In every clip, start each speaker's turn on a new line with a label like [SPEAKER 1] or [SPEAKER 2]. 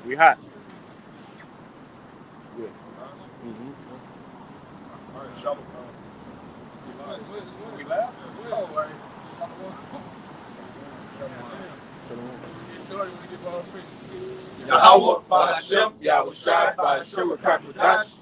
[SPEAKER 1] We hot. Good. Mm-hmm.
[SPEAKER 2] All right, shallow. We laugh? Oh, all right. Get started when we get all praise.
[SPEAKER 3] Yahweh, Ba'ashem, Yahweh Shai, Ba'ashem, Rakakadash.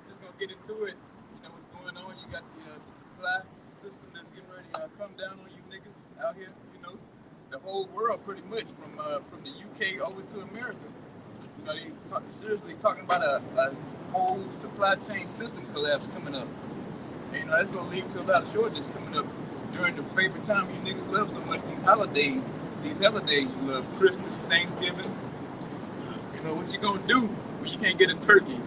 [SPEAKER 2] Just gonna get into it. You know what's going on. You got the supply system that's getting ready to come down on you niggas out here. You know, the whole world pretty much from the UK over to America. You know, seriously talking about a whole supply chain system collapse coming up. And, you know, that's gonna lead to a lot of shortages coming up during the favorite time you niggas love so much. These holidays you love, Christmas, Thanksgiving. You know what you gonna do when you can't get a turkey?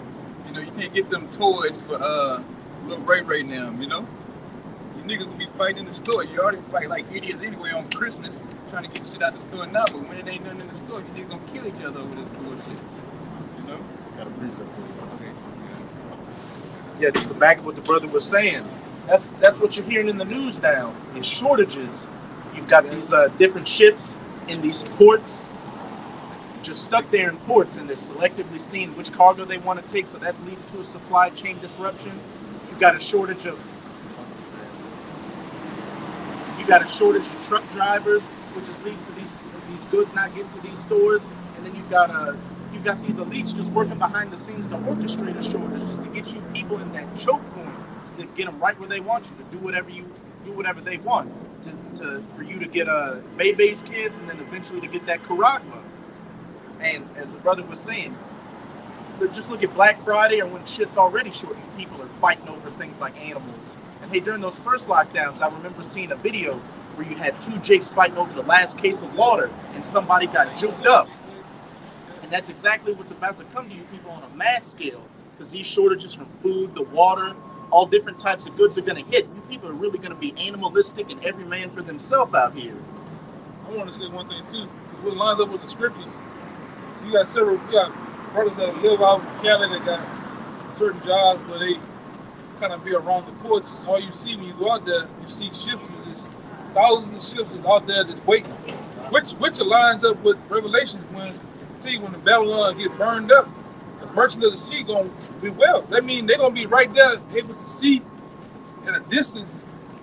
[SPEAKER 2] You know, you can't get them toys for little Ray right now, you know? You niggas will be fighting in the store. You already fight like idiots anyway on Christmas, trying to get shit out the store now, but when it ain't nothing in the store, you niggas gonna kill each other over this bullshit. You know?
[SPEAKER 1] Got a preset for you.
[SPEAKER 2] Okay.
[SPEAKER 1] Yeah, just to back up what the brother was saying. That's what you're hearing in the news now. Is shortages. You've got these different ships in these ports, just stuck there in ports, and they're selectively seeing which cargo they want to take. So that's leading to a supply chain disruption. You've got a shortage of truck drivers, which is leading to these goods not getting to these stores. And then you've got these elites just working behind the scenes to orchestrate a shortage, just to get you people in that choke point, to get them right where they want you to do whatever they want, for you to get Bebe's kids, and then eventually to get that Karagma. And as the brother was saying, just look at Black Friday or when shit's already short and people are fighting over things like animals. And hey, during those first lockdowns, I remember seeing a video where you had two Jakes fighting over the last case of water and somebody got juked up. And that's exactly what's about to come to you people on a mass scale, because these shortages from food, the water, all different types of goods are going to hit. You people are really going to be animalistic and every man for themselves out here.
[SPEAKER 2] I want to say one thing too, because what lines up with the scriptures. You got brothers that live out in Cali that got certain jobs where they kind of be around the ports. All you see when you go out there, you see ships, just thousands of ships is out there just waiting. Which aligns up with Revelations when the Babylon get burned up, the merchant of the sea gonna be well. That means they're gonna be right there, able to see at a distance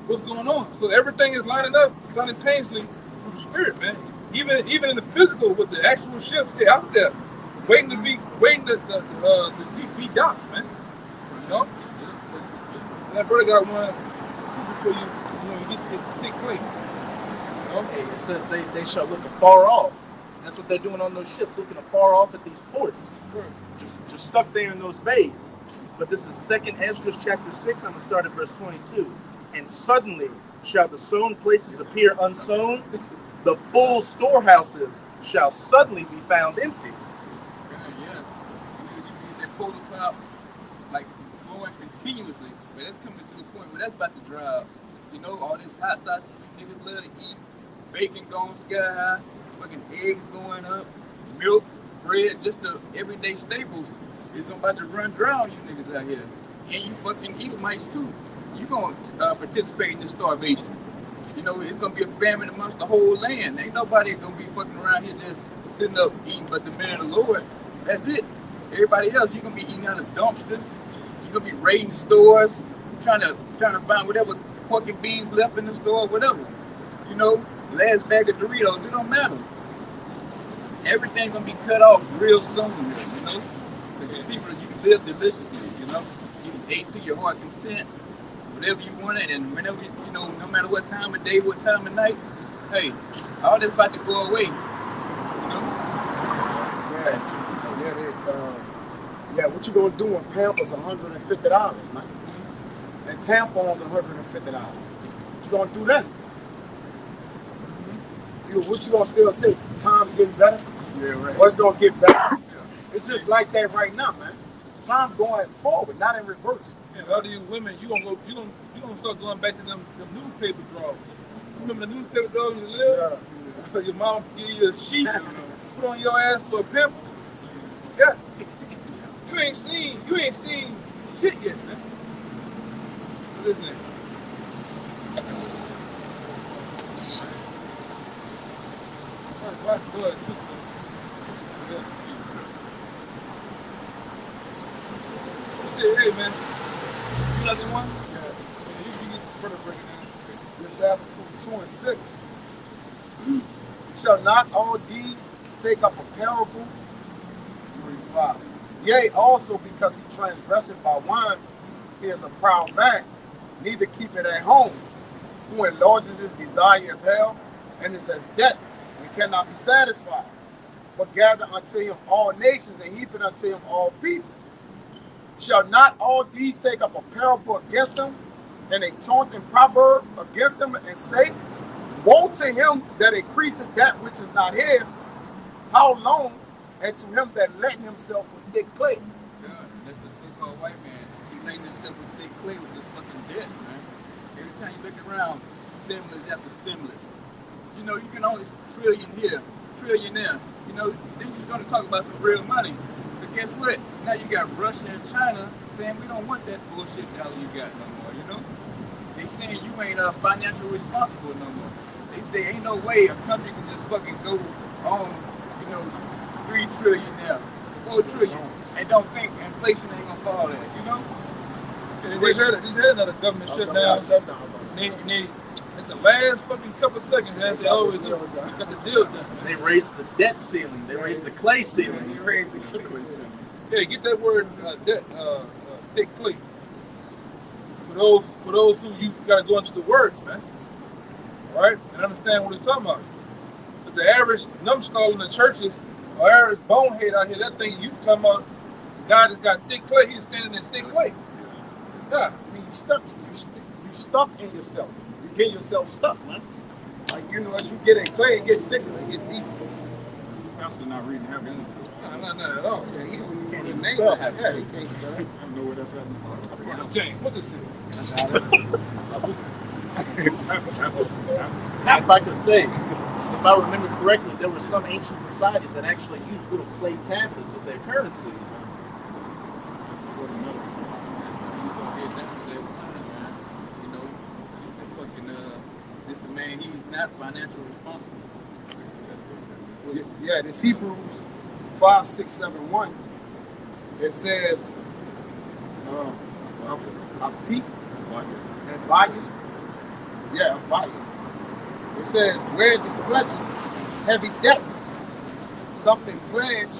[SPEAKER 2] what's going on. So everything is lining up simultaneously through the spirit, man. Even in the physical, with the actual ships, they're out there waiting to be docked, man. You know? And that brother got one for you when you get the thick plate. You know?
[SPEAKER 1] Hey, it says they shall look afar off. That's what they're doing on those ships, looking afar off at these ports.
[SPEAKER 2] Sure.
[SPEAKER 1] Just stuck there in those bays. But this is 2nd Esdras chapter 6. I'm going to start at verse 22. And suddenly shall the sown places appear unsown. The full storehouses shall suddenly be found empty.
[SPEAKER 2] Yeah. You see that polar cloud like going continuously. But that's coming to the point where that's about to dry up. You know, all this hot sausage you niggas love to eat, bacon going sky high, fucking eggs going up, milk, bread, just the everyday staples is about to run dry on you niggas out here. And you fucking Edomites too. You gonna participate in this starvation. You know, it's gonna be a famine amongst the whole land. Ain't nobody gonna be fucking around here just sitting up eating but the man of the Lord. That's it. Everybody else, you're gonna be eating out of dumpsters. You're gonna be raiding stores, trying to find whatever pork and beans left in the store, whatever. You know, last bag of Doritos, it don't matter. Everything's gonna be cut off real soon, you know? Because people, you can live deliciously, you know? You can eat to your heart content, whatever you want it, and whenever, you know, no matter what time of day, what time of night, hey, all this about to go away, you know?
[SPEAKER 3] Yeah, what you gonna do when Pampers $150, man? And tampons $150. What you gonna do then? What you gonna still say? Time's getting better?
[SPEAKER 2] Yeah, right.
[SPEAKER 3] What's gonna get better? It's just like that right now, man. Time's going forward, not in reverse.
[SPEAKER 2] Yeah, a lot of you women, you gonna start going back to them newspaper drawers. Remember the newspaper drawers you live? Yeah. Your mom give you a sheet, put on your ass for a pimple. Yeah. You ain't seen shit yet, man. What is that?
[SPEAKER 4] Black blood too. Yeah. Shit, hey man, you like that one? Yeah, you get further breaking down.
[SPEAKER 3] This happened from 2 and 6. Shall not all these take up a parable? Read 5. Yea, also because he transgresseth by wine, he is a proud man, neither keep it at home, who enlarges his desire as hell, and is as debt, and cannot be satisfied, but gather unto him all nations, and heap it unto him all people. Shall not all these take up a parable against him, and a taunting proverb against him, and say, woe to him that increaseth that which is not his, how long, and to him that laden himself with thick clay.
[SPEAKER 2] God, that's the so-called white man. He laden himself with thick clay with this fucking debt, man. Every time you look around, stimulus after stimulus. You know, you can only trillion here, trillion there. You know, then you're just gonna talk about some real money. But guess what? Now you got Russia and China saying we don't want that bullshit dollar you got no more, you know? They saying you ain't financially responsible no more. They say ain't no way a country can just fucking go on, you know, 3 trillion now, 4 trillion, and don't think inflation ain't gonna fall there, you know?
[SPEAKER 4] Yeah, they had another government shutdown. And they, at the last fucking couple seconds, as they always do, got the deal done.
[SPEAKER 1] They raised the debt ceiling. They raised the clay ceiling.
[SPEAKER 3] He raised the clay ceiling.
[SPEAKER 4] Yeah, get that word debt, thick clay. For those who you gotta go into the words, man. All right, and understand what he's talking about. But the average numbskull in the churches, or average bonehead out here, that thing you talking about, the guy that's got thick clay, he's standing in thick clay. Yeah.
[SPEAKER 3] I mean, you stuck in yourself. You get yourself stuck, man. Like, you know, as you get in clay, it gets thicker, it gets deeper.
[SPEAKER 5] Pastor not reading heaven.
[SPEAKER 4] No, not at all.
[SPEAKER 3] Yeah, he
[SPEAKER 1] Can't even
[SPEAKER 3] name
[SPEAKER 1] spell
[SPEAKER 3] it.
[SPEAKER 1] heaven.
[SPEAKER 3] Yeah, he can't spell it.
[SPEAKER 5] I don't know where that's at.
[SPEAKER 4] James, what is it?
[SPEAKER 1] If I could say, if I remember correctly, there were some ancient societies that actually used little clay tablets as their currency.
[SPEAKER 2] You know, fucking this the man, he's not financially responsible.
[SPEAKER 3] Yeah, this Hebrews 5, 6, 7, 1. It says, Abti and Bayou. Yeah, Bayou. It says, wedge and pledges, heavy debts, something pledge,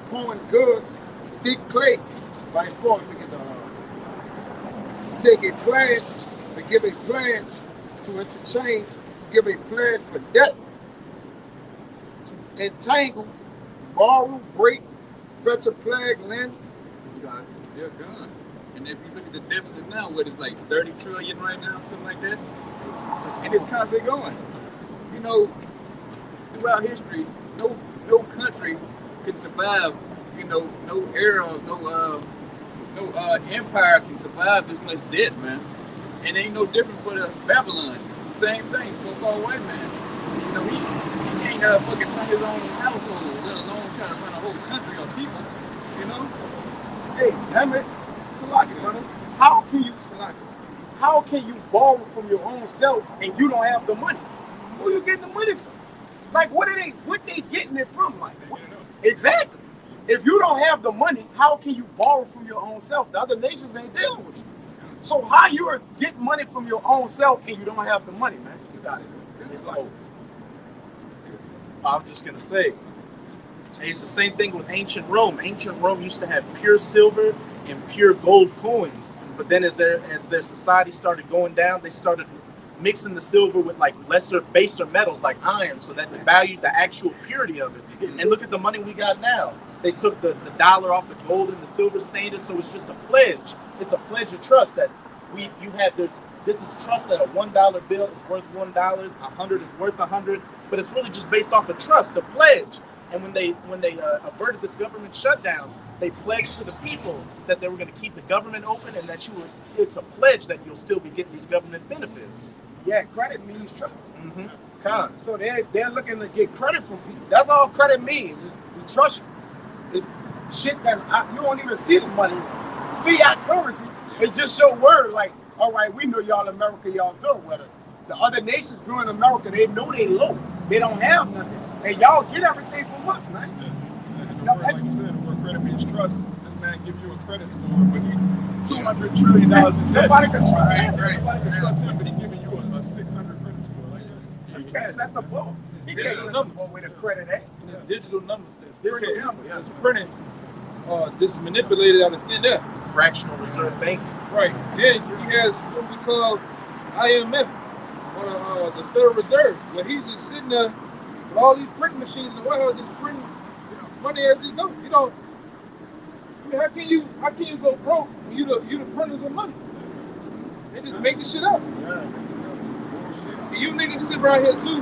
[SPEAKER 3] pouring goods, thick clay. By force, we get to take a pledge, to give a pledge, to interchange, to give a pledge for debt, to entangle, borrow, break, fetch a plague, lend. You got it.
[SPEAKER 2] Yeah, God. And if you look at the deficit now, what is like 30 trillion right now, something like that, and it's constantly going. You know, throughout history, no country can survive. You know, no era, no empire can survive this much debt, man. And ain't no different for the Babylon. Same thing, so-called white man. You know, he ain't fucking run his own household, let alone trying to run a whole country of people. You know?
[SPEAKER 3] Hey, damn it, Salaki, brother. How can you borrow from your own self and you don't have the money? Who you getting the money from? Like, what they getting it from? Like, exactly. If you don't have the money, how can you borrow from your own self? The other nations ain't dealing with you. So how you are getting money from your own self and you don't have the money, man? You got it. It's like,
[SPEAKER 1] I'm just gonna say, it's the same thing with ancient Rome. Ancient Rome used to have pure silver and pure gold coins, but then as their society started going down, they started mixing the silver with like baser metals like iron, so that they valued the actual purity of it. And look at the money we got now. They took the dollar off the gold and the silver standard, so it's just a pledge. It's a pledge of trust that you have. This is trust that a $1 bill is worth $1, 100 is worth 100, but it's really just based off of trust, a pledge. And when they averted this government shutdown, they pledged to the people that they were going to keep the government open and that it's a pledge that you'll still be getting these government benefits.
[SPEAKER 3] yeah, credit means trust.
[SPEAKER 1] Mm-hmm.
[SPEAKER 3] So they're looking to get credit from people. That's all credit means. Is we trust you. It's shit that you don't even see the money. It's fiat currency. It's just your word. Like, all right, we know y'all America, y'all good with it. The other nations doing America, they know they low. They don't have nothing. And y'all get everything from us, man.
[SPEAKER 5] Yeah. Like you said, the word credit means trust. This man give you a credit score, but he $200 trillion in debt.
[SPEAKER 3] Nobody can trust him.
[SPEAKER 5] Nobody can trust him, but he giving you a 600 credit score. Like,
[SPEAKER 3] He can't set the book. He can't set the book with a credit at.
[SPEAKER 4] It's digital numbers.
[SPEAKER 3] Digital number, yeah.
[SPEAKER 4] It's printed. This manipulated out of thin air.
[SPEAKER 1] Fractional reserve banking.
[SPEAKER 4] Right. Then he has what we call IMF, or the Federal Reserve, where he's just sitting there with all these printing machines in the White House, just printing money as he goes. You know, I mean, how can you go broke when you the printers of money? They just make this shit up.
[SPEAKER 5] yeah.
[SPEAKER 4] And you niggas sit right here too.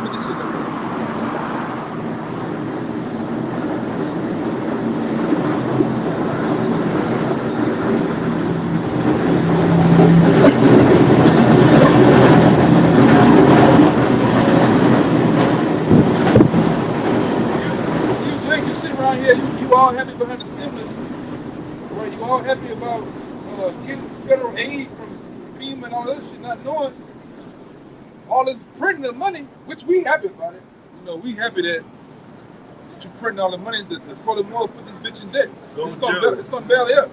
[SPEAKER 4] Make this shit up. You all happy behind the stimulus, right? You all happy about getting federal aid from FEMA and all that shit, not knowing all this printing of money, which we happy about it. You know, we happy that you printing all the money that furthermore put this bitch in debt. It's gonna bail you up.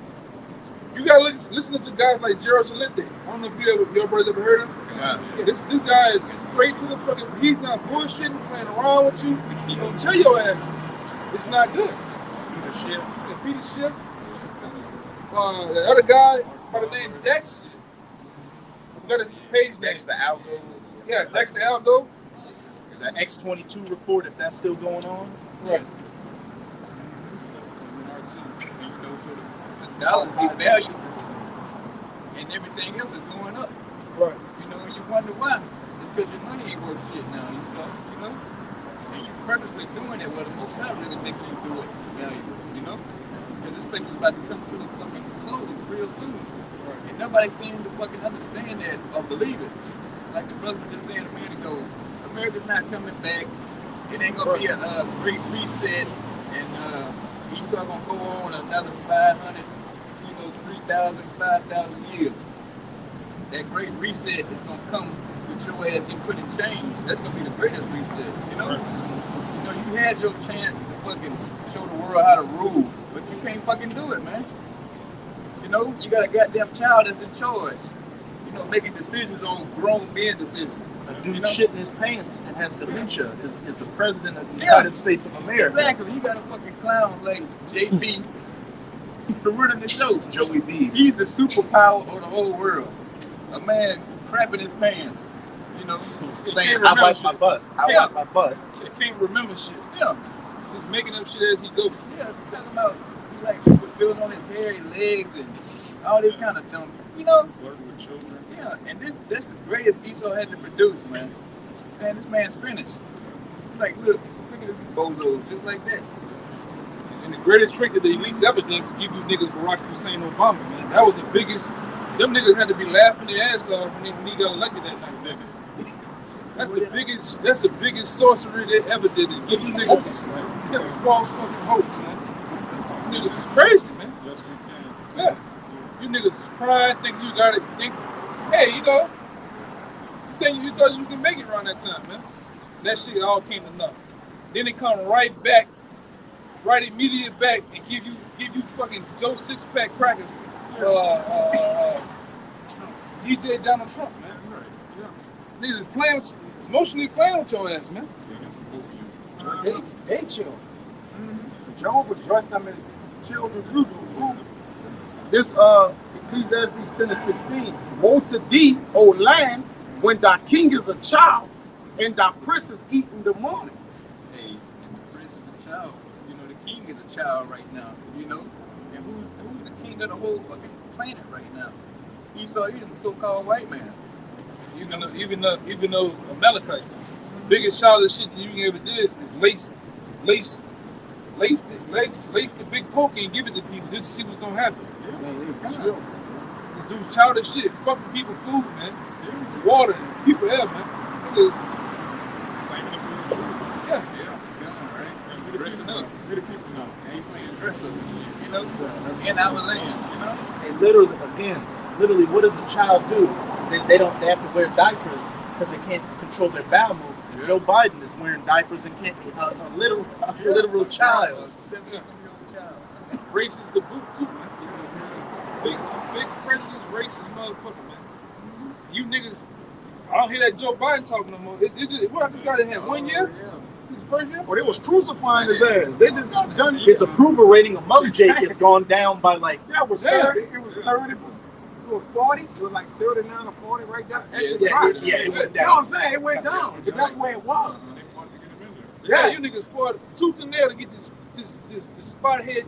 [SPEAKER 4] You gotta listen to guys like Gerald Salente. I don't know if your brothers ever heard of him.
[SPEAKER 2] Yeah.
[SPEAKER 4] Yeah, this guy is straight to the fucking. He's not bullshitting, playing around with you. He gonna tell your ass it's not good.
[SPEAKER 1] Peter Schiff.
[SPEAKER 4] Peter Schiff. The other guy by the name Dex. You got his page
[SPEAKER 1] Next to Algo.
[SPEAKER 4] Yeah, Dex the Algo.
[SPEAKER 1] The X-22 report, if that's still going on.
[SPEAKER 4] Right.
[SPEAKER 2] So the dollar devalued and everything else is going up.
[SPEAKER 4] Right.
[SPEAKER 2] You know, and you wonder why. It's because your money ain't worth shit now, you know? And you purposely doing it, well, the most I really think you do it valuable, you know? Because this place is about to come to the fucking close real soon. Right. And nobody seems to fucking understand that or believe it. Like the brother was just saying a minute ago, America's not coming back. It ain't gonna be a great reset, and Esau gonna go on another 500, 3,000, 5,000 years. That great reset is gonna come with your ass getting put in chains. That's gonna be the greatest reset, you know? You know, you had your chance to fucking show the world how to rule, but you can't fucking do it, man. You know, you got a goddamn child that's in charge, making decisions on grown men decisions.
[SPEAKER 1] A dude shitting his pants and has dementia is the president of the United States of America.
[SPEAKER 2] Exactly. You got a fucking clown like JB running the show.
[SPEAKER 1] Joey B.
[SPEAKER 2] He's the superpower of the whole world. A man crapping his pants,
[SPEAKER 1] saying, I wipe my butt. I wipe my butt.
[SPEAKER 4] He can't remember shit.
[SPEAKER 2] Yeah.
[SPEAKER 4] He's making up shit as he goes.
[SPEAKER 2] Yeah, talking about he like fulfilling on his hairy legs and all this kind of dumb,
[SPEAKER 5] Flirting with children.
[SPEAKER 2] Yeah, and that's the greatest Esau had to produce, man. Man, this man's finished. Like, look at this bozo, just like that.
[SPEAKER 4] And the greatest trick that the elites ever did was give you niggas Barack Hussein Obama, man. That was the biggest. Them niggas had to be laughing their ass off when he got elected that night, nigga. That's the biggest sorcery they ever did. To give you niggas false fucking hopes, man. You niggas was crazy, man.
[SPEAKER 5] Yes, we can.
[SPEAKER 4] Yeah. You niggas was crying, thinking you got it, hey, you thought you can make it around that time, man. That shit all came to nothing. Then they come right immediate back and give you fucking Joe Six-Pack crackers. DJ Donald Trump, man.
[SPEAKER 5] Right.
[SPEAKER 4] Niggas playing with you, emotionally playing with your ass, man.
[SPEAKER 3] They chill. Jehovah dressed them as children too. This Ecclesiastes 10:16. Woe to thee, O land, when thy king is a child, and thy prince is eating the morning.
[SPEAKER 2] Hey, and the prince is a child. The king is a child right now. And who's the king of the whole fucking planet right now? Esau, you're the so-called white man.
[SPEAKER 4] Even those Amalekites, the biggest childish shit that you ever did is lace the big pokey and give it to people just to see what's gonna happen.
[SPEAKER 3] Yeah.
[SPEAKER 4] Do childish shit, fucking people food, man. Water, people there, man. Yeah.
[SPEAKER 2] Right? Dressing up.
[SPEAKER 5] We're the people now.
[SPEAKER 2] They ain't playing dress up, in our land,
[SPEAKER 1] And literally, what does a child do? They have to wear diapers because they can't control their bowel movements. Joe Biden is wearing diapers and can't a literal child.
[SPEAKER 2] 70-some-year-old child.
[SPEAKER 4] Racist to boot too, man. Big prejudiced, racist motherfucker, man. You niggas, I don't hear that Joe Biden talking no more. This guy didn't have 1 year? His first year?
[SPEAKER 3] Well, they was crucifying his ass. They just got done.
[SPEAKER 1] His approval rating among Jake has gone down by like
[SPEAKER 3] Yeah, it was 30. It was 30%. It was 40. It was like 39 or 40 right there. That shit dropped.
[SPEAKER 1] it went
[SPEAKER 3] You know what
[SPEAKER 1] down.
[SPEAKER 3] I'm saying? It went down. But that's where it was.
[SPEAKER 4] Yeah, you niggas fought tooth and nail to get this spot head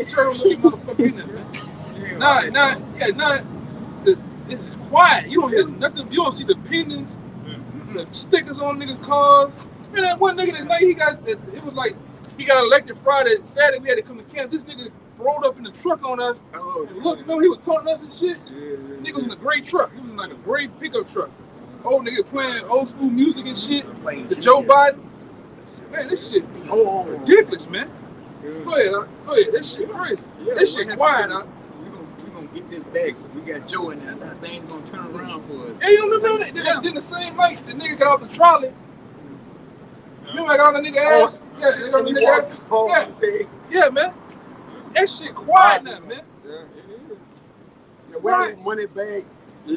[SPEAKER 4] turtle looking motherfucker in there, man. This is quiet. You don't hear nothing. You don't see the pinions, the stickers on niggas' cars. Man, that one nigga that night it was like he got elected Friday. Saturday we had to come to camp. This nigga rolled up in the truck on us. Look, remember he was taunting us and shit? Nigga was in a gray truck. He was in like a gray pickup truck. Old nigga playing old school music and shit. The Joe Biden. Man, this shit ridiculous, man. Go ahead. This shit crazy. This shit quiet, huh?
[SPEAKER 2] We gonna get this back. We got Joe in there. That thing's gonna turn around for us.
[SPEAKER 4] Hey, you remember that? Then the same night, the nigga got off the trolley. Remember I got on the nigga ass? Yeah, they got on the nigga ass. Yeah, man. That shit quiet now, man.
[SPEAKER 3] Yeah, where that money bag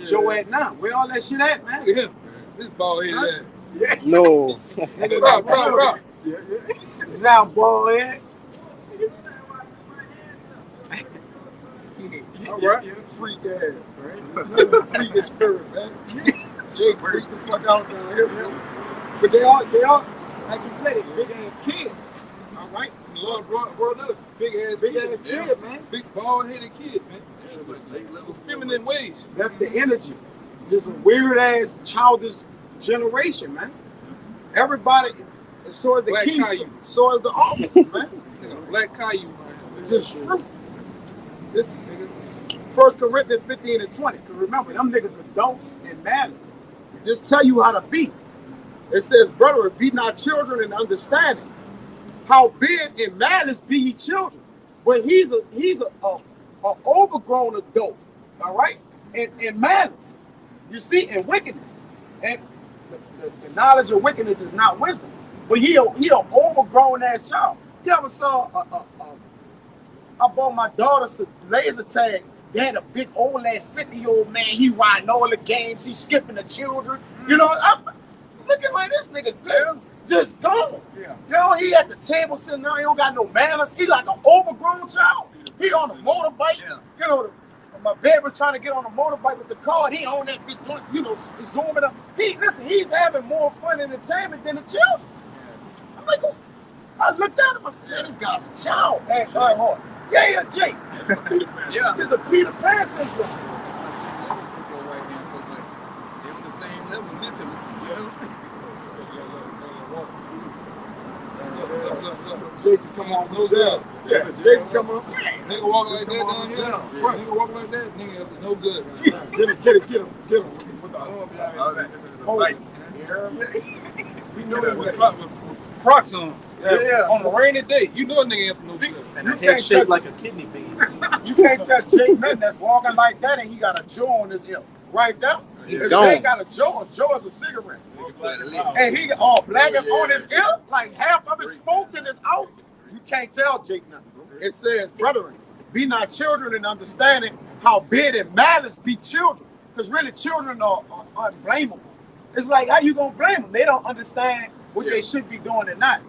[SPEAKER 3] Joe at now? Where all that shit at, man?
[SPEAKER 4] Look at him. This bald headed ass.
[SPEAKER 1] no.
[SPEAKER 4] Bro.
[SPEAKER 3] Sound bald head. All right. Freak ass. Right? Freaking spirit, man. Jake freaks the fuck out down here, man. But they are, like you said, big ass kids. All right.
[SPEAKER 4] Bro, another big ass
[SPEAKER 3] kid, man.
[SPEAKER 4] Big bald headed kid, man. Feminine ways.
[SPEAKER 3] That's the energy. Just a weird ass childish generation, man. Everybody, and so is the
[SPEAKER 4] Black
[SPEAKER 3] kids,
[SPEAKER 4] Caillou.
[SPEAKER 3] so is the officers, man.
[SPEAKER 4] Black Caillou, man.
[SPEAKER 3] Just true. This 1 Corinthians 15 and 20. Because remember, them niggas adults and malice. Just tell you how to be. It says, brethren, be not children in understanding. Howbeit in malice be ye children. But he's a overgrown adult, all right? In malice. You see, in wickedness. And the knowledge of wickedness is not wisdom. But he an overgrown ass child. You ever saw I bought my daughters to laser tag. They had a big old ass 50-year-old man. He riding all the games. He skipping the children. You know, I'm looking like this nigga girl just gone.
[SPEAKER 2] Yeah.
[SPEAKER 3] You know, he at the table sitting there. He don't got no manners. He like an overgrown child. He on a motorbike.
[SPEAKER 2] Yeah.
[SPEAKER 3] You know, my baby was trying to get on a motorbike with the car. He on that big, you know, zooming up. He's having more fun and entertainment than the children. I'm like, oh. I looked at him. I said, man, this guy's a child. Hey, all right, hold on. Yeah, Jake.
[SPEAKER 2] Yeah.
[SPEAKER 3] Just a Peter Pan syndrome.
[SPEAKER 2] Right now so much. They're on the same level mentally. You know?
[SPEAKER 3] Jake's come on from jail. Yeah, Jake's come on.
[SPEAKER 4] Nigga walk like that down here. Nigga walk like that. Nigga up to no good.
[SPEAKER 3] Get him. With the arm behind his back. Hold it. You heard me? We know that.
[SPEAKER 4] Crocs on.
[SPEAKER 3] Yeah.
[SPEAKER 4] On a rainy day, you know a nigga up to no good.
[SPEAKER 1] And the head shaped like a kidney bean.
[SPEAKER 3] You can't touch Jake nothing that's walking like that and he got a jaw on his hip. Right there. If Jake got a jaw is a cigarette. And he all black and on his ear, like half of it smoked and it's out. You can't tell Jake nothing. It says, brethren, be not children in understanding how big and malice be children. Because really children are unblameable. It's like, how you gonna blame them? They don't understand what they should be doing and not.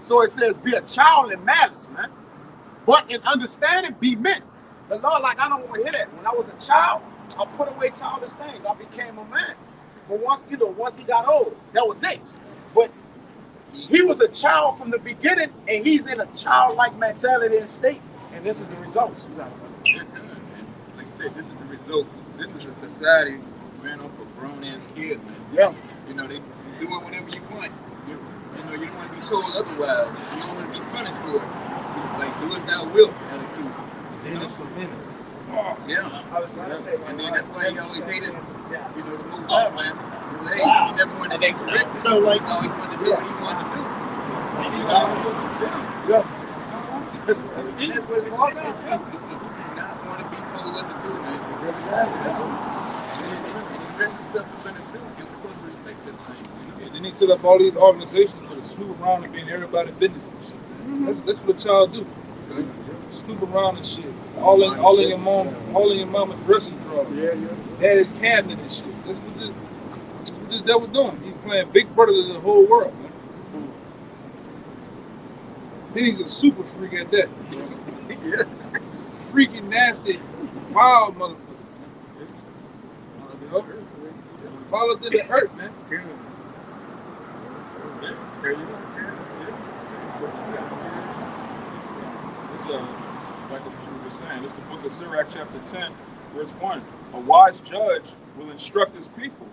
[SPEAKER 3] So it says, be a child in malice, man. But in understanding, be men. The Lord, like, I don't want to hear that. When I was a child, I put away childish things. I became a man. But once he got old, that was it. But he was a child from the beginning, and he's in a childlike mentality and state. And this is the results. You got it.
[SPEAKER 2] Like you said, this is the results. This is a society ran off of grown-ass kids, man.
[SPEAKER 3] Yeah.
[SPEAKER 2] You know, they doing whatever you want. You know, you don't want to be told otherwise. You don't want to be punished for it. Like, do as thou wilt attitude.
[SPEAKER 1] Dennis the Menace.
[SPEAKER 2] Yeah. And then that's why he always hated, you know, the most off, man. Hey, he never wanted to be correct.
[SPEAKER 1] So, like,
[SPEAKER 2] he always wanted to do what he wanted to do.
[SPEAKER 3] Yeah.
[SPEAKER 2] And that's what it's all about. You do not want to be told what to do, man. And he dressed himself up in a suit and was supposed to respect this thing.
[SPEAKER 4] And then And they set up all these organizations to snoop around and be in everybody's business and shit, man. That's what y'all do. Snoop around and shit. All in your mama dressing drawer. Had his cabinet and shit. That's what this devil doing. He's playing Big Brother to the whole world, man. Then he's a super freak at that. Freaking nasty, vile motherfucker. You know? Follow to the hurt, man.
[SPEAKER 5] It's like what you were saying. It's the book of Sirach, chapter 10, verse 1. A wise judge will instruct his people,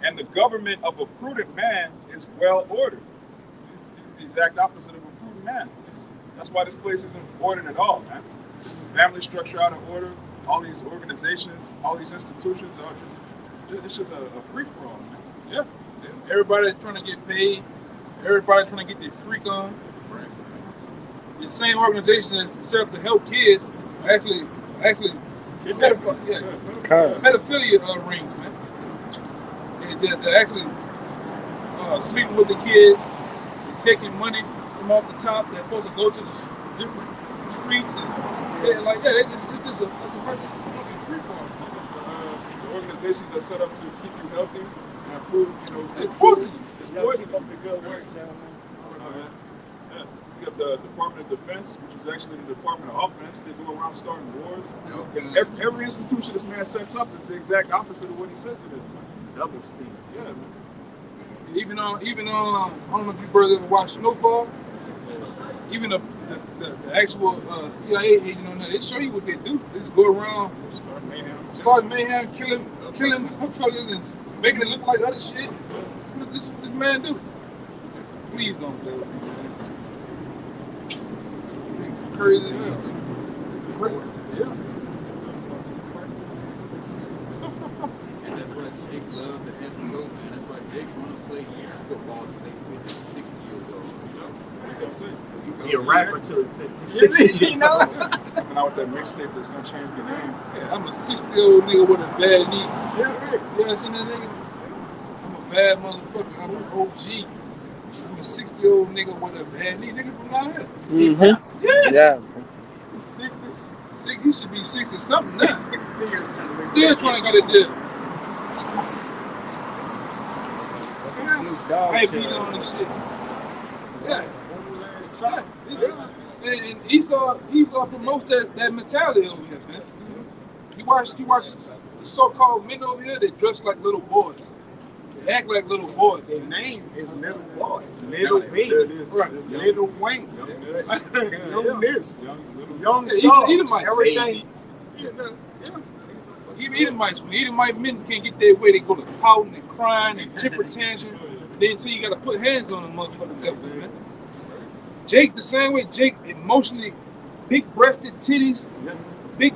[SPEAKER 5] and the government of a prudent man is well ordered. It's the exact opposite of a prudent man. That's why this place isn't ordered at all, man. Family structure out of order. All these organizations, all these institutions are it's just a free-for-all, man.
[SPEAKER 4] Yeah. Everybody trying to get paid. Everybody trying to get their freak on.
[SPEAKER 5] Right.
[SPEAKER 4] The same organization that's set up to help kids actually pedophilia rings, man. They're actually sleeping with the kids, they're taking money from off the top. They're supposed to go to the different streets and it's just a fucking free for all.
[SPEAKER 5] The organizations are set up to keep you healthy and improve,
[SPEAKER 4] it's poison.
[SPEAKER 5] It's poison.
[SPEAKER 3] Keep up the good work, gentlemen.
[SPEAKER 5] Yeah. You have the Department of Defense, which is actually the Department of Offense. They go around starting wars. Every institution this man sets up is the exact opposite of what he says it is.
[SPEAKER 3] Double speed.
[SPEAKER 5] Yeah, man.
[SPEAKER 4] Even I don't know if you brothers ever watched Snowfall. Even the actual CIA agent on there, they show you what they do. They just go around, start mayhem, killing motherfuckers and making it look like other shit. What this man do? Please don't play with me, man. Crazy as hell. Yeah.
[SPEAKER 2] And that's why Jake loved the episode, man. That's why Jake wanted to play football until they 60 years old.
[SPEAKER 1] Be a rapper till 50,
[SPEAKER 5] you know? Coming out with that mixtape that's gonna change the name.
[SPEAKER 4] Yeah, I'm a 60-year-old nigga with a bad knee.
[SPEAKER 5] Yeah, right.
[SPEAKER 4] You ever seen that nigga? I'm a bad motherfucker. I'm an OG. I'm a 60-year-old nigga with a bad knee. Nigga from down here.
[SPEAKER 6] Mm-hmm. Yeah.
[SPEAKER 3] He's 60.
[SPEAKER 4] He should be 60 something now. Still trying to get a deal. I ain't beat on this shit. Yeah. And Esau promotes that mentality over here, man. You watch the so-called men over here, they dress like little boys. They act like little boys.
[SPEAKER 3] Their name is Little Boys. Little B.
[SPEAKER 4] Right.
[SPEAKER 3] Little Wayne. Young this. Young
[SPEAKER 4] Edomites.
[SPEAKER 3] Everything.
[SPEAKER 4] Even Edomites, when Edomite men can't get their way, they go to pouting and crying and temper tantrum. Then until you gotta put hands on them motherfucking devils, man. Jake the same way. Jake emotionally, big-breasted titties, big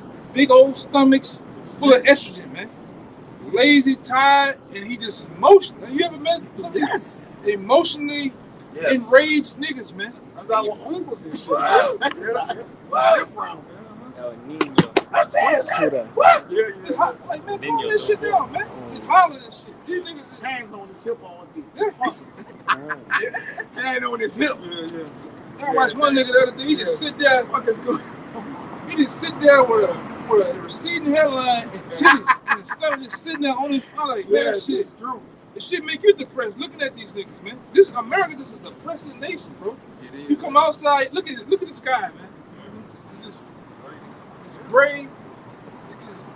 [SPEAKER 4] old stomachs, full of estrogen, man. Lazy, tired, and he just emotional. You ever met somebody?
[SPEAKER 3] Yes.
[SPEAKER 4] Emotionally enraged niggas, man.
[SPEAKER 3] That's our uncles and shit.
[SPEAKER 4] Like, man, calm this shit down, man. He's hollering and shit. These niggas is
[SPEAKER 3] Hands on his hip all day. Hand on his hip.
[SPEAKER 4] I watched one nigga the other day. He just sit there. He just sit there with a receding hairline and titties and his stomach just sitting there on his front. Like, man, that shit. It shit make you depressed looking at these niggas, man. This America just a depressing nation, bro. You come outside, look at the sky, man. It's just gray.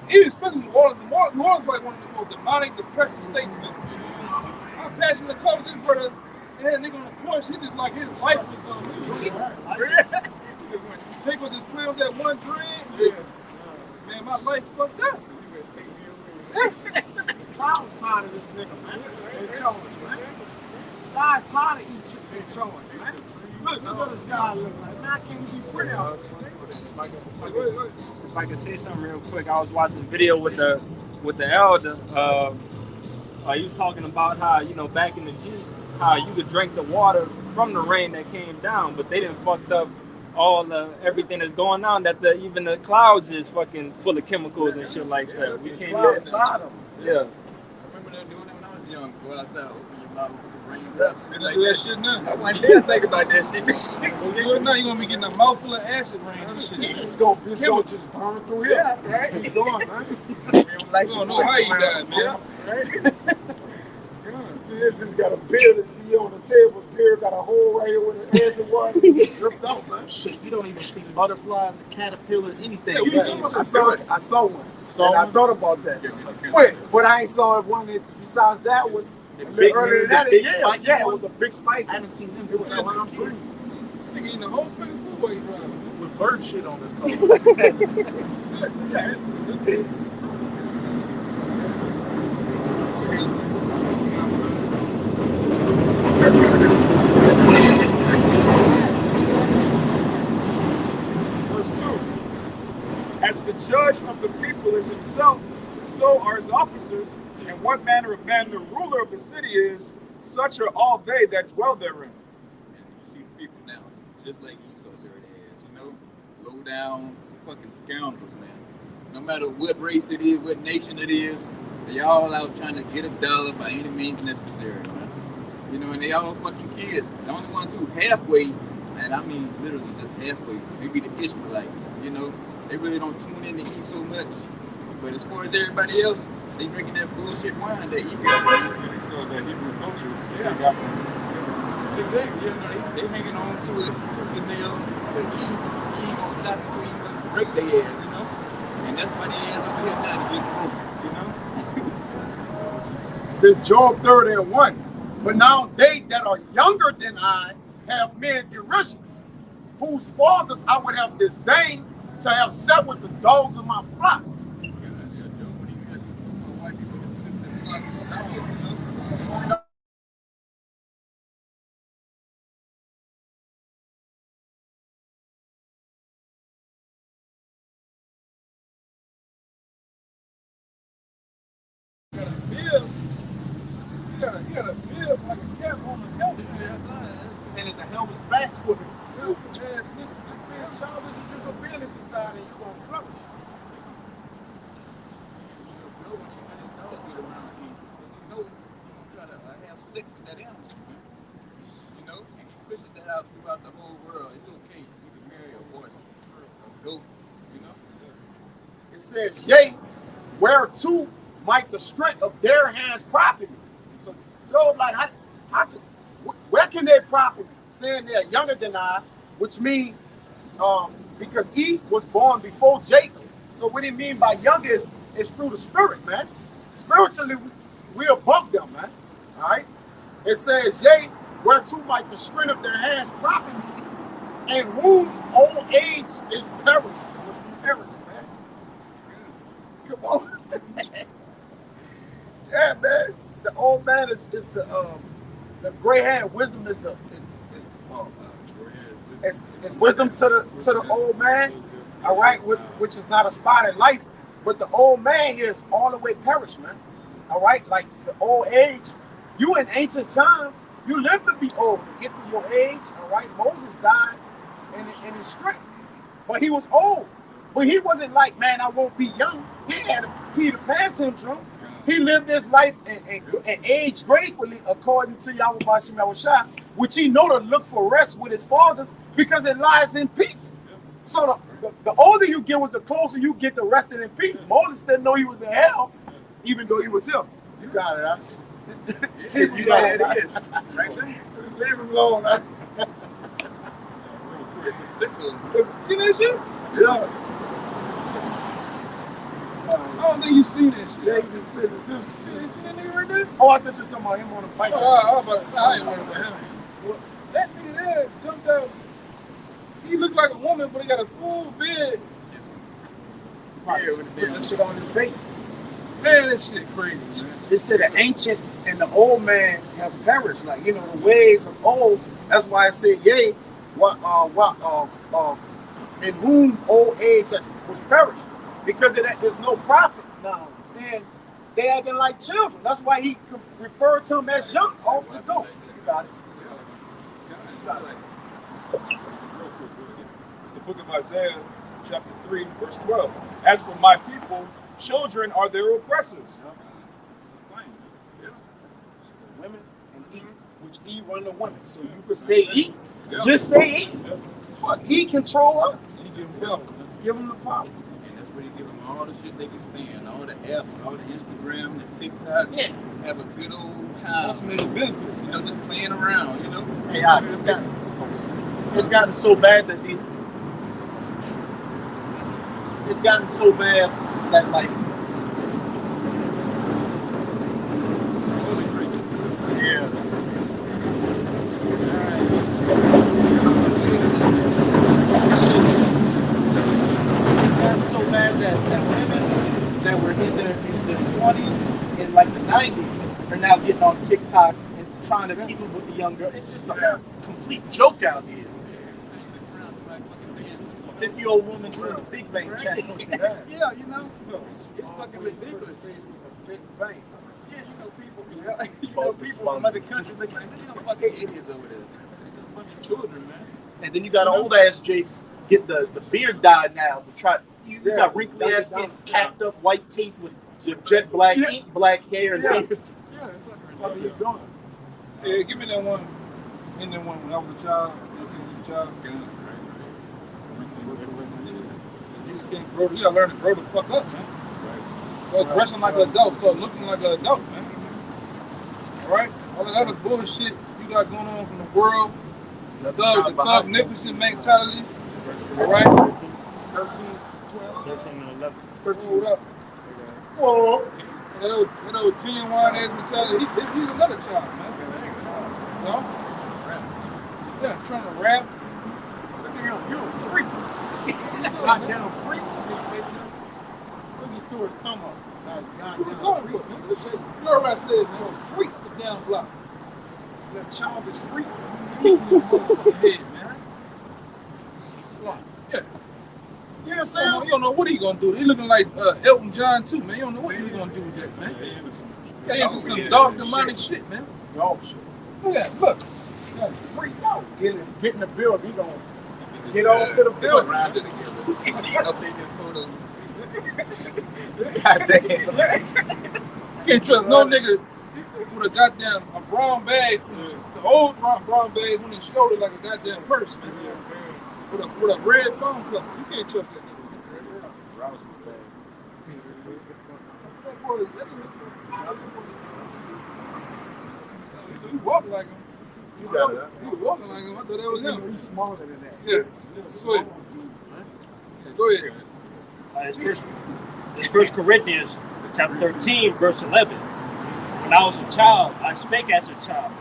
[SPEAKER 4] Even especially New Orleans. New Orleans is like one of the most demonic, depressing states, man. I was passing the car with this brother. They had a nigga on the porch. He just like his life was going. Jake was just playing with that one dream. Yeah. Man, my life fucked up.
[SPEAKER 3] Cloud side of this nigga, man. They showing, man. Sky tired of each other. They showing, man. Look what the sky look like. Man, I can't be pretty out there.
[SPEAKER 6] If I could say something real quick, I was watching a video with the elder. He was talking about how, back in the G, how you could drink the water from the rain that came down, but they done fucked up everything that's going on, that even the clouds is fucking full of chemicals and shit like that. We can't
[SPEAKER 3] Clouds tired of them.
[SPEAKER 6] Yeah.
[SPEAKER 2] I remember them doing that when I was young, go outside, open your mouth, put the raindrops.
[SPEAKER 4] They don't do that shit now.
[SPEAKER 2] I want to think about that shit.
[SPEAKER 4] Well, you would know you're gonna be getting a mouthful of acid rain and shit.
[SPEAKER 3] It's gonna just burn through here.
[SPEAKER 2] Yeah, right.
[SPEAKER 3] Keep going, man.
[SPEAKER 2] Like
[SPEAKER 4] You don't know how you died, man.
[SPEAKER 2] Right?
[SPEAKER 3] It's just got a beard he on the table. The beard got a hole right here where the acid was. Dripped out, man.
[SPEAKER 1] Shit, you don't even see butterflies, a caterpillar, anything.
[SPEAKER 4] Yeah, we
[SPEAKER 1] Man,
[SPEAKER 4] talking about
[SPEAKER 3] I saw one.
[SPEAKER 1] Saw
[SPEAKER 3] And I
[SPEAKER 1] one?
[SPEAKER 3] thought about that. Wait, but I ain't saw one that besides that one.
[SPEAKER 1] The
[SPEAKER 3] A
[SPEAKER 1] big,
[SPEAKER 3] little earlier than that,
[SPEAKER 1] big
[SPEAKER 3] yeah,
[SPEAKER 1] spiky
[SPEAKER 3] yeah, it
[SPEAKER 1] ones.
[SPEAKER 3] was a big spike.
[SPEAKER 1] I haven't seen them
[SPEAKER 3] It was
[SPEAKER 1] for
[SPEAKER 3] a long
[SPEAKER 1] years.
[SPEAKER 4] Nigga eating the whole fucking food while you driving.
[SPEAKER 1] With bird shit on this car.
[SPEAKER 5] Verse 2. As the judge of the people is himself, so are his officers, and what manner of man the ruler of the city is, such are all they that dwell therein.
[SPEAKER 2] And you see people now, just like Esau dirty ass, you know? Low down fucking scoundrels, man. No matter what race it is, what nation it is, they all out trying to get a dollar by any means necessary, man. You know, and they all fucking kids. The only ones who halfway, and I mean literally just halfway, maybe the Israelites, you know? They really don't tune in to eat so much. But as far as everybody else, they drinking that bullshit wine that you got.
[SPEAKER 5] And they still that Hebrew culture.
[SPEAKER 2] Yeah.
[SPEAKER 5] They got from
[SPEAKER 2] Exactly. You know, they hanging on to it to the nail, but he ain't gonna stop until he break their ass, you know? And that's why they ass over here now to get broke, you know?
[SPEAKER 3] This Job 30:1. But now they that are younger than I have made derision, whose fathers I would have disdained to have set with the dogs of my flock.
[SPEAKER 4] You gotta feel like a cat on the helmet.
[SPEAKER 1] And if the helmet's backwards.
[SPEAKER 4] Super ass nigga. This man's childish is just a business society and you're gonna flourish.
[SPEAKER 2] You know, and he pushes that out throughout the whole world. It's okay. You can marry a horse, a goat, you know?
[SPEAKER 3] It says, yea, whereto might the strength of their hands profit me. So Job, like, where can they profit me? Saying they're younger than I, which means because he was born before Jacob. So what he mean by younger is through the spirit, man. Spiritually, we're above them, man. All right. It says, yea, whereto might the strength of their hands profit me, and whom old age is perished. Which we perish, man. Come on. Yeah, man. The old man is the gray hair. Wisdom is wisdom to the old man. All right, which is not a spot in life, but the old man here is all the way perished, man. All right, like the old age. You in ancient time, you live to be old, to get to your age. All right, Moses died in his strength, but he was old. But he wasn't like, man, I won't be young. He had a Peter Pan syndrome. He lived this life and aged gracefully according to Yahweh Bashim Yahushua, which he know to look for rest with his fathers because it lies in peace. So the older you get, the closer you get to resting in peace. Moses didn't know he was in hell, even though he was him. You got it, huh?
[SPEAKER 2] You know what it is, right there.
[SPEAKER 3] Leave him alone, huh?
[SPEAKER 2] It's a sickle.
[SPEAKER 4] See that shit?
[SPEAKER 3] Yeah.
[SPEAKER 4] I don't think you've seen that shit.
[SPEAKER 3] Yeah, he just said it.
[SPEAKER 4] You see that nigga right there?
[SPEAKER 3] Oh, I thought you were talking about him on the bike.
[SPEAKER 4] I ain't worried about him. That nigga there jumped out. He looked like a woman, but he got a full beard.
[SPEAKER 3] Put that shit on his face.
[SPEAKER 4] Man, that shit crazy, man.
[SPEAKER 3] It said the ancient and the old man have perished. Like, you know, the ways of old. That's why I said, yea, in whom old age was perished. Because there's no prophet now. I'm saying they acting like children. That's why he referred to them as young off the dope. You got it. You got it.
[SPEAKER 5] It's the book of Isaiah, chapter 3, verse 12. As for my people, children are their oppressors.
[SPEAKER 3] E, which E run the women. So you could say E,
[SPEAKER 4] Yeah.
[SPEAKER 3] just say E.
[SPEAKER 4] Yeah.
[SPEAKER 3] Fuck, E control her.
[SPEAKER 4] You give them power, man.
[SPEAKER 3] Give them the power.
[SPEAKER 2] And that's where you give them all the shit they can stand, all the apps, all the Instagram, the TikTok.
[SPEAKER 3] Yeah.
[SPEAKER 2] Have a good old time.
[SPEAKER 4] Ultimate benefits.
[SPEAKER 2] You know, just playing around, you know?
[SPEAKER 1] Hey, it's gotten so bad that it's gotten so bad that like
[SPEAKER 3] Yeah.
[SPEAKER 1] it's gotten so bad that women that were in their 20s in like the 90s are now getting on TikTok and trying to keep up with the young girl. It's just a complete joke out here. 50-year-old woman doing a Big Bang channel.
[SPEAKER 2] Yeah, you know, it's fucking ridiculous.
[SPEAKER 3] Big bang.
[SPEAKER 2] Yeah, you know people from other countries, they like, there's no fucking idiots over there. There's a bunch of children, man.
[SPEAKER 1] And then you got old ass Jakes get the beard dyed now to try. You got wrinkly ass skin, capped up white teeth with jet black ink, black hair, and beards.
[SPEAKER 2] Yeah, it's like
[SPEAKER 3] What are you
[SPEAKER 2] ridiculous.
[SPEAKER 3] doing?
[SPEAKER 4] Yeah, give me that one. And then when I was a child, a child. You can't grow. You gotta learn to grow the fuck up, man. Start dressing like an adult. Start looking like an adult, man. All right. All that other bullshit you got going on from the world, the thugnificent mentality. All right.
[SPEAKER 3] 13, 12,
[SPEAKER 6] 13 and 11.
[SPEAKER 3] 13.
[SPEAKER 4] Hold up.
[SPEAKER 3] Whoa.
[SPEAKER 4] That old 10 wine ass mentality. He's another child, man.
[SPEAKER 3] Yeah, that's a child.
[SPEAKER 4] You know? Yeah, trying to rap.
[SPEAKER 3] Look at him. You're a freak. Goddamn freak. Look, he threw his thumb up. Goddamn freak.
[SPEAKER 4] You heard what I said, man. You're a freak. The down block.
[SPEAKER 3] That child is freak.
[SPEAKER 4] Your motherfucking head, man.
[SPEAKER 3] Slut.
[SPEAKER 4] Yeah.
[SPEAKER 3] You know what I'm saying?
[SPEAKER 4] You don't know what he gonna do. He looking like Elton John too, man. You don't know what he gonna do with that, man. Yeah, into some dark demonic shit, man.
[SPEAKER 3] Dog shit.
[SPEAKER 4] Look at that. Look.
[SPEAKER 3] That freak out. Get in the building. He gonna get off to the building.
[SPEAKER 2] Update their photos.
[SPEAKER 3] Goddamn.
[SPEAKER 4] Can't trust no nigga with a goddamn a brown bag from the old brown bags on his shoulder like a goddamn purse, man. With a red phone cover. You can't trust that nigga. That boy is you walk like him.
[SPEAKER 3] You got it.
[SPEAKER 4] You walking like him. I thought that was him.
[SPEAKER 3] He's smaller than that.
[SPEAKER 4] Yeah.
[SPEAKER 3] He's a little
[SPEAKER 4] Sweet.
[SPEAKER 3] smaller dude, man.
[SPEAKER 4] Yeah, go ahead.
[SPEAKER 6] It's 1 Corinthians chapter 13, verse 11. When I was a child, I spake as a child.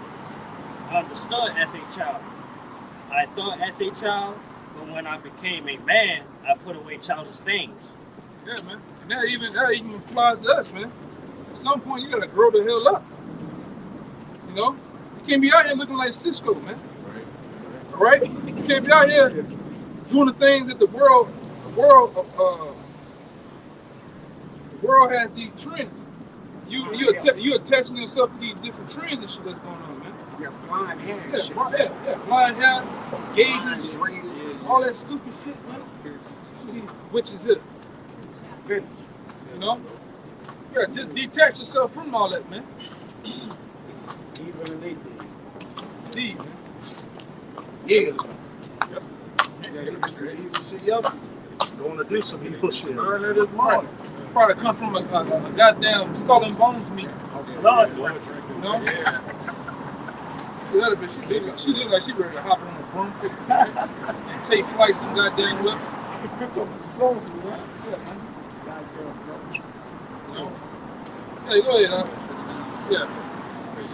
[SPEAKER 6] I understood as a child. I thought as a child, but when I became a man, I put away childish things.
[SPEAKER 4] Yeah, man. And that even applies to us, man. At some point, you gotta grow the hell up. You know, you can't be out here looking like Cisco, man. All right? You can't be out here doing the things that the world has these trends. You attaching yourself to these different trends and shit that's going on, man.
[SPEAKER 3] Yeah, blind hair and shit.
[SPEAKER 4] Yeah. Blind hair, gauges, all that stupid shit, man. Which is it?
[SPEAKER 3] Finish.
[SPEAKER 4] You know? You gotta just detach yourself from all that, man.
[SPEAKER 3] Evil than they did.
[SPEAKER 4] Indeed, man.
[SPEAKER 3] Yeah. Yeah, they did some evil shit yesterday.
[SPEAKER 1] Going to do some evil shit.
[SPEAKER 3] Earlier this morning.
[SPEAKER 4] Probably come from a goddamn skull and bones meat.
[SPEAKER 1] Blood.
[SPEAKER 4] You know? Yeah. The other bitch, she look like she ready to hop on a broom and take flight some goddamn way.
[SPEAKER 3] Pick up some sauce, man.
[SPEAKER 4] Yeah, man.
[SPEAKER 3] Goddamn, bro.
[SPEAKER 4] You know? Hey, go ahead, huh? Yeah.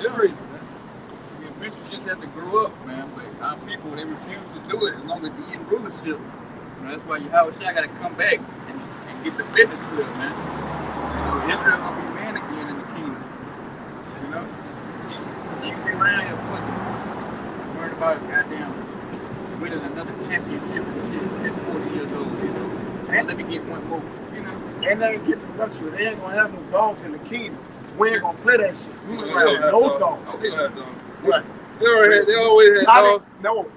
[SPEAKER 4] You're crazy, man.
[SPEAKER 2] We eventually just have to grow up, man. But our people, they refuse to do it as long as they in rulership. You know, that's why Yahweh Shai got to come back and get the business clear, man. You know, Israel gonna be man again in the kingdom. You know, you can be around here fucking worried about goddamn winning another championship and shit at 40 years old. You know, and let me get one more. You know,
[SPEAKER 3] And they ain't getting the luxury. They ain't gonna have no dogs in the kingdom. We ain't gonna play that shit. We ain't gonna have no dogs.
[SPEAKER 4] They gonna have dogs.
[SPEAKER 3] Right.
[SPEAKER 4] They always had dogs.
[SPEAKER 3] No.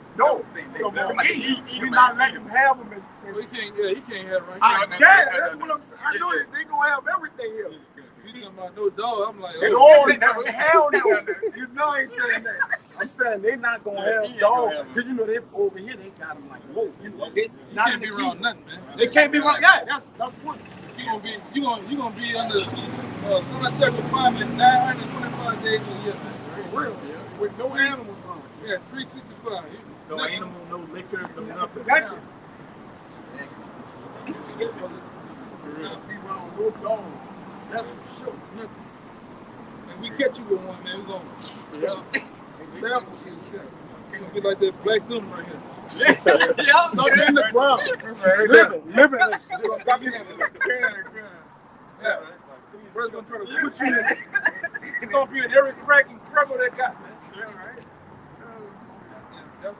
[SPEAKER 3] So we not letting them have them.
[SPEAKER 4] Well, he can't have right.
[SPEAKER 3] That's what I'm saying. I know they gonna have everything here.
[SPEAKER 4] You talking about no dog? I'm like,
[SPEAKER 3] No,
[SPEAKER 4] oh,
[SPEAKER 3] hell no. You know I ain't saying that. I'm saying they not gonna have dogs because you know they over here they got them like whoa. You know they
[SPEAKER 4] you
[SPEAKER 3] not
[SPEAKER 4] can't
[SPEAKER 3] in
[SPEAKER 4] be
[SPEAKER 3] the
[SPEAKER 4] around
[SPEAKER 3] key.
[SPEAKER 4] nothing, man.
[SPEAKER 3] They can't be wrong. Yeah, that's the point.
[SPEAKER 4] You gonna be under sanitary confinement 925 days a year, man.
[SPEAKER 3] For real. With no animals wrong.
[SPEAKER 4] Yeah, 365.
[SPEAKER 1] No animal, no liquor, no nothing.
[SPEAKER 3] Nothing.
[SPEAKER 4] Shit, brother.
[SPEAKER 3] Not be wrong. No dogs. That's for sure.
[SPEAKER 4] Nothing. And we catch you with one, man. We gonna
[SPEAKER 3] Example himself.
[SPEAKER 4] we gonna be like that black dude right here.
[SPEAKER 3] Stuck in the ground. Living. Just stuck in the ground.
[SPEAKER 4] Yeah. Brother's gonna try to put you in. It's gonna be an every crack and crumble that got, man.
[SPEAKER 2] Yeah, right.
[SPEAKER 4] Yeah.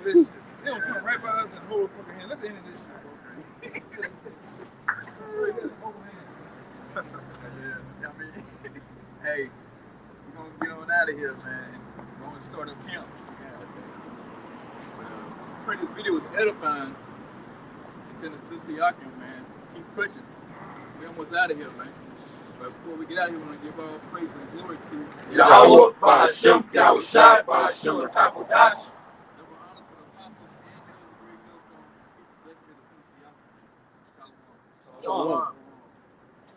[SPEAKER 4] This shit. They don't come right by us and hold a fucking hand. Let's end this shit, bro.
[SPEAKER 2] Yeah, I mean, hey, we're gonna get on out of here, man. We're gonna start a temp. Yeah, pray this video was edifying. And Tennessee Yakin, man. Keep pushing. We almost out of here, man. But before we get out of here, we want to give all praise and glory to
[SPEAKER 3] Yahweh, Ba'ashem, Yahushai, Ba'ashem, L'Takodash.
[SPEAKER 2] double honors for the apostles and elders, great millstone. Peace and blessings to the Tennessee Yakin. Shalom.
[SPEAKER 3] Shalom.